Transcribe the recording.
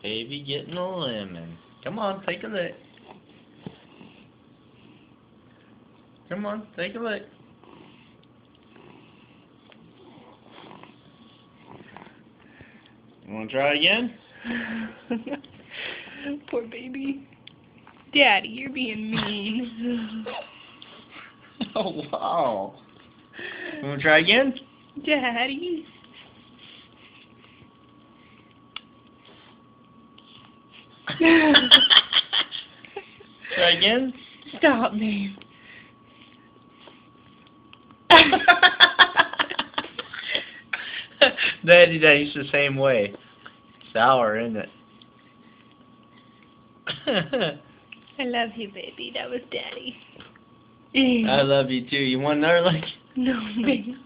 Baby getting a lemon. Come on, take a lick. Come on, take a lick. You want to try again? Poor baby. Daddy, you're being mean. Oh, wow. You want to try again? Daddy. Try again? Stop, babe. Daddy tastes the same way. Sour, isn't it? I love you, baby. That was Daddy. I love you too. You want another lick? No, baby.